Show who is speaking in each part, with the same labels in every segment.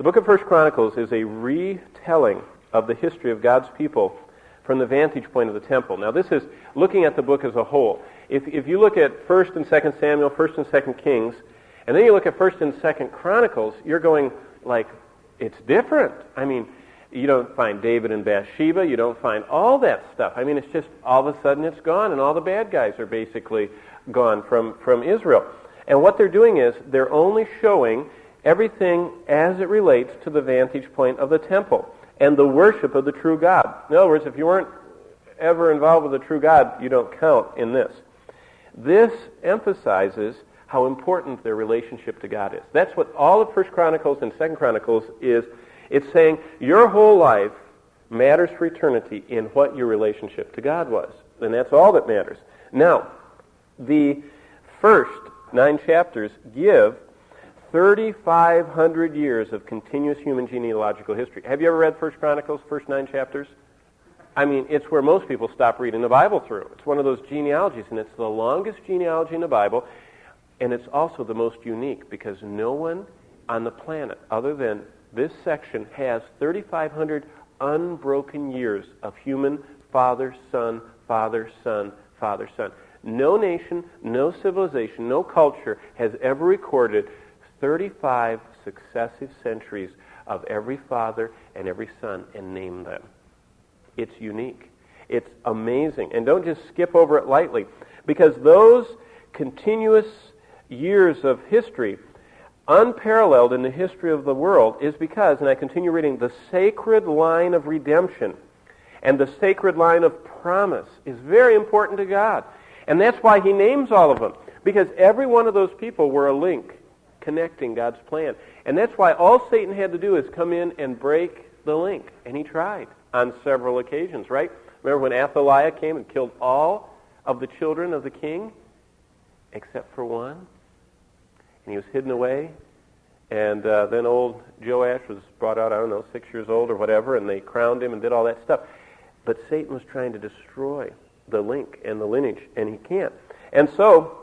Speaker 1: Book of First Chronicles is a retelling of the history of God's people from the vantage point of the temple. Now, this is looking at the book as a whole. If you look at 1st and 2nd Samuel, 1st and 2nd Kings, and then you look at 1st and 2nd Chronicles, you're going like, it's different. I mean, you don't find David and Bathsheba. You don't find all that stuff. I mean, it's just all of a sudden it's gone, and all the bad guys are basically gone from Israel. And what they're doing is they're only showing everything as it relates to the vantage point of the temple and the worship of the true God. In other words, if you weren't ever involved with the true God, you don't count in this. This emphasizes how important their relationship to God is. That's what all of 1 Chronicles and 2 Chronicles is. It's saying your whole life matters for eternity in what your relationship to God was. And that's all that matters. Now, the first 9 chapters give 3,500 years of continuous human genealogical history. Have you ever read 1 Chronicles, first 9 chapters? I mean, it's where most people stop reading the Bible through. It's one of those genealogies, and it's the longest genealogy in the Bible, and it's also the most unique because no one on the planet other than this section has 3,500 unbroken years of human father, son, father, son, father, son. No nation, no civilization, no culture has ever recorded 35 successive centuries of every father and every son and named them. It's unique. It's amazing. And don't just skip over it lightly, because those continuous years of history, unparalleled in the history of the world, is because, and I continue reading, the sacred line of redemption and the sacred line of promise is very important to God. And that's why he names all of them, because every one of those people were a link connecting God's plan. And that's why all Satan had to do is come in and break the link. And he tried on several occasions, right? Remember when Athaliah came and killed all of the children of the king except for one? And he was hidden away. And then old Joash was brought out, 6 years old or whatever, and they crowned him and did all that stuff. But Satan was trying to destroy the link and the lineage, and he can't. And so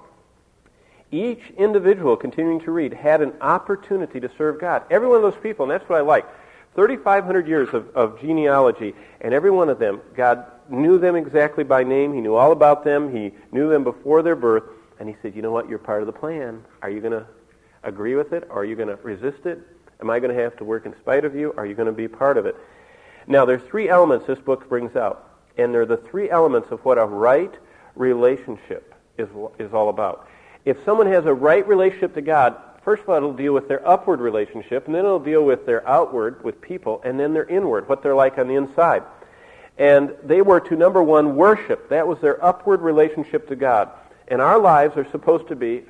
Speaker 1: each individual, continuing to read, had an opportunity to serve God. Every one of those people, and that's what I like, 3,500 years of genealogy, and every one of them, God knew them exactly by name. He knew all about them. He knew them before their birth. And he said, you know what, you're part of the plan. Are you going to agree with it, or are you going to resist it? Am I going to have to work in spite of you, or are you going to be part of it? Now, there's 3 elements this book brings out, and they're the 3 elements of what a right relationship is all about. If someone has a right relationship to God, first of all, it'll deal with their upward relationship, and then it'll deal with their outward, with people, and then their inward, what they're like on the inside. And they were to, number 1, worship. That was their upward relationship to God. And our lives are supposed to be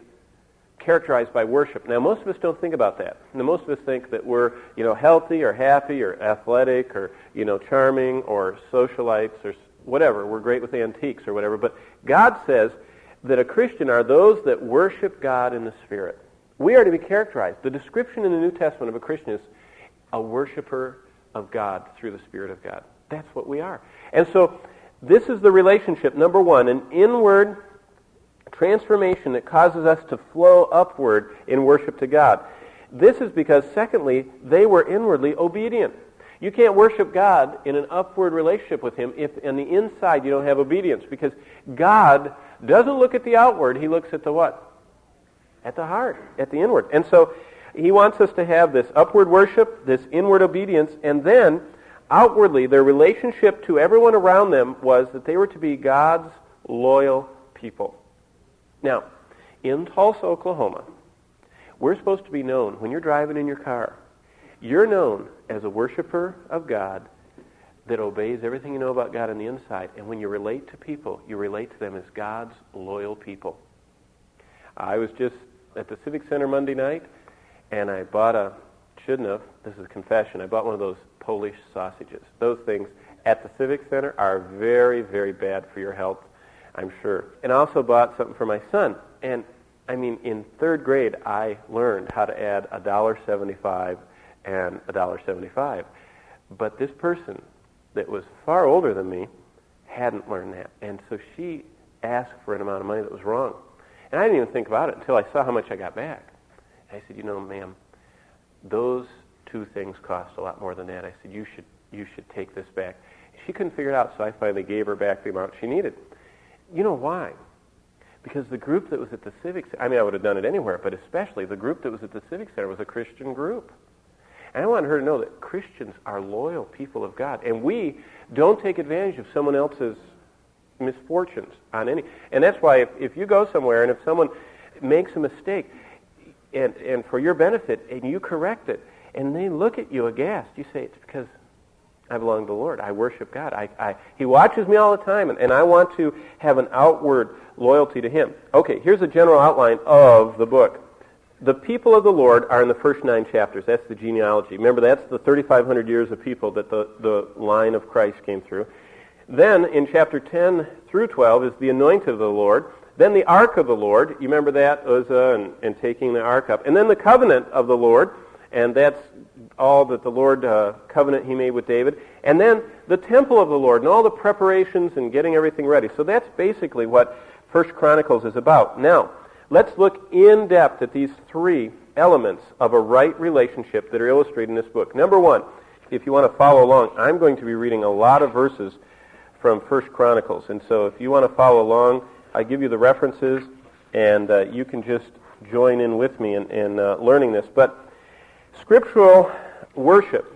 Speaker 1: characterized by worship. Now, most of us don't think about that. Now, most of us think that we're, healthy or happy or athletic or, charming or socialites or whatever. We're great with antiques or whatever. But God says that a Christian are those that worship God in the Spirit. We are to be characterized. The description in the New Testament of a Christian is a worshiper of God through the Spirit of God. That's what we are. And so this is the relationship, number 1, an inward transformation that causes us to flow upward in worship to God. This is because, secondly, they were inwardly obedient. You can't worship God in an upward relationship with him if on the inside you don't have obedience, because God doesn't look at the outward, he looks at the what? At the heart, at the inward. And so he wants us to have this upward worship, this inward obedience, and then outwardly their relationship to everyone around them was that they were to be God's loyal people. Now, in Tulsa, Oklahoma, we're supposed to be known, when you're driving in your car, you're known as a worshiper of God that obeys everything you know about God on the inside. And when you relate to people, you relate to them as God's loyal people. I was just at the Civic Center Monday night, and I bought shouldn't have, this is a confession, I bought one of those Polish sausages. Those things at the Civic Center are very, very bad for your health, I'm sure. And I also bought something for my son. And, in 3rd grade, I learned how to add $1.75 and $1.75. But this person that was far older than me hadn't learned that. And so she asked for an amount of money that was wrong. And I didn't even think about it until I saw how much I got back. And I said, ma'am, those two things cost a lot more than that. I said, you should take this back. She couldn't figure it out, so I finally gave her back the amount she needed. You know why? Because the group that was at the Civic Center, I mean, I would have done it anywhere, but especially the group that was at the Civic Center was a Christian group. And I wanted her to know that Christians are loyal people of God, and we don't take advantage of someone else's misfortunes on any. And that's why if you go somewhere and if someone makes a mistake, and for your benefit, and you correct it, and they look at you aghast, you say, it's because I belong to the Lord. I worship God. He watches me all the time, and I want to have an outward loyalty to Him. Okay, here's a general outline of the book. The people of the Lord are in the first 9 chapters. That's the genealogy. Remember, that's the 3,500 years of people that the line of Christ came through. Then, in chapter 10 through 12, is the Anointed of the Lord. Then the Ark of the Lord. You remember that, Uzzah and taking the Ark up. And then the Covenant of the Lord, and that's all that the Lord covenant He made with David. And then the Temple of the Lord and all the preparations and getting everything ready. So that's basically what First Chronicles is about. Now, let's look in depth at these 3 elements of a right relationship that are illustrated in this book. Number 1, if you want to follow along, I'm going to be reading a lot of verses from First Chronicles. And so if you want to follow along, I give you the references, and you can just join in with me in learning this. But scriptural worship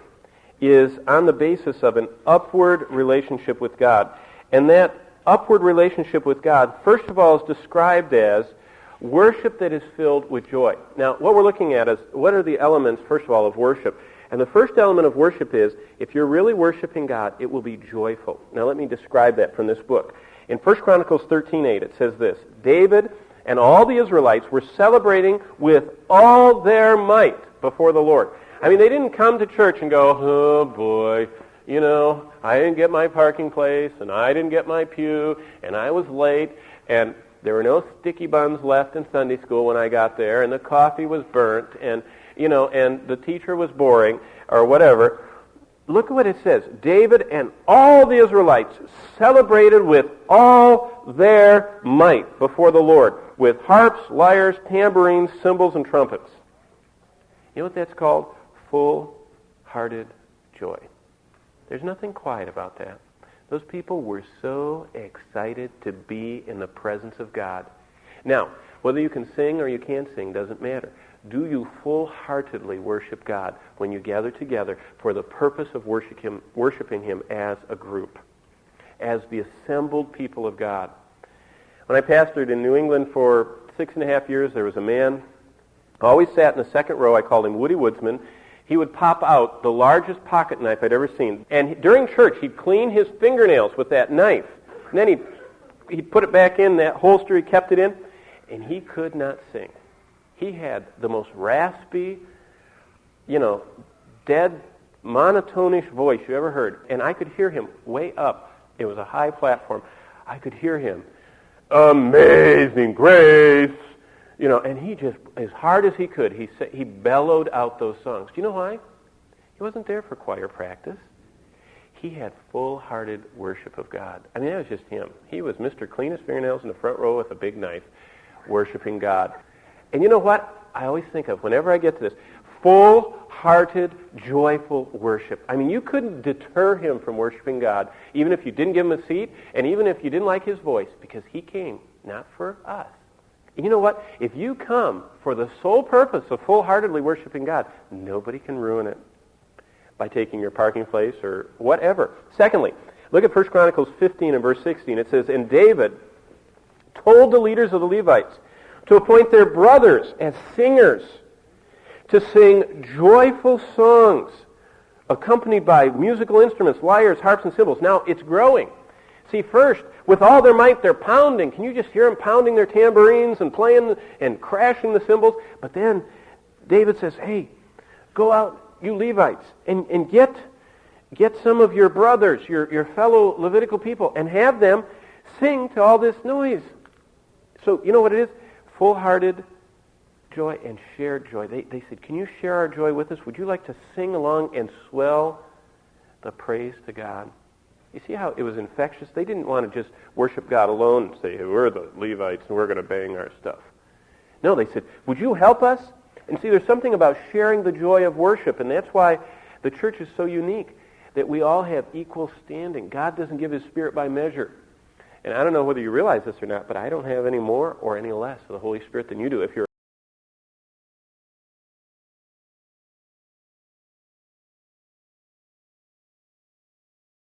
Speaker 1: is on the basis of an upward relationship with God. And that upward relationship with God, first of all, is described as worship that is filled with joy. Now, what we're looking at is, what are the elements, first of all, of worship? And the first element of worship is, if you're really worshiping God, it will be joyful. Now, let me describe that from this book. In 1 Chronicles 13:8, it says this: David and all the Israelites were celebrating with all their might before the Lord. I mean, they didn't come to church and go, oh boy, you know, I didn't get my parking place, and I didn't get my pew, and I was late, and there were no sticky buns left in Sunday school when I got there, and the coffee was burnt, and, you know, and the teacher was boring, or whatever. Look at what it says. David and all the Israelites celebrated with all their might before the Lord, with harps, lyres, tambourines, cymbals, and trumpets. You know what that's called? Full-hearted joy. There's nothing quiet about that. Those people were so excited to be in the presence of God. Now, whether you can sing or you can't sing doesn't matter. Do you full-heartedly worship God when you gather together for the purpose of worshiping Him as a group, as the assembled people of God? When I pastored in New England for 6.5 years, there was a man, always sat in the second row. I called him Woody Woodsman. He would pop out the largest pocket knife I'd ever seen. And during church, he'd clean his fingernails with that knife. And then he'd put it back in that holster. He kept it in. And he could not sing. He had the most raspy, dead, monotonish voice you ever heard. And I could hear him way up. It was a high platform. I could hear him, Amazing Grace. And he just, as hard as he could, he bellowed out those songs. Do you know why? He wasn't there for choir practice. He had full-hearted worship of God. I mean, that was just him. He was Mr. Cleanest Fingernails in the front row with a big knife, worshiping God. And you know what I always think of whenever I get to this? Full-hearted, joyful worship. I mean, you couldn't deter him from worshiping God, even if you didn't give him a seat, and even if you didn't like his voice, because he came not for us. And you know what? If you come for the sole purpose of full-heartedly worshiping God, nobody can ruin it by taking your parking place or whatever. Secondly, look at 1 Chronicles 15 and verse 16. It says, And David told the leaders of the Levites to appoint their brothers as singers, to sing joyful songs, accompanied by musical instruments, lyres, harps, and cymbals. Now, it's growing. See, first, with all their might, they're pounding. Can you just hear them pounding their tambourines and playing and crashing the cymbals? But then David says, hey, go out, you Levites, and get some of your brothers, your fellow Levitical people, and have them sing to all this noise. So, you know what it is? Full-hearted joy and shared joy. They said, can you share our joy with us? Would you like to sing along and swell the praise to God? You see how it was infectious? They didn't want to just worship God alone and say, hey, we're the Levites and we're going to bang our stuff. No, they said, would you help us? And see, there's something about sharing the joy of worship, and that's why the church is so unique, that we all have equal standing. God doesn't give his Spirit by measure. And I don't know whether you realize this or not, but I don't have any more or any less of the Holy Spirit than you do if you're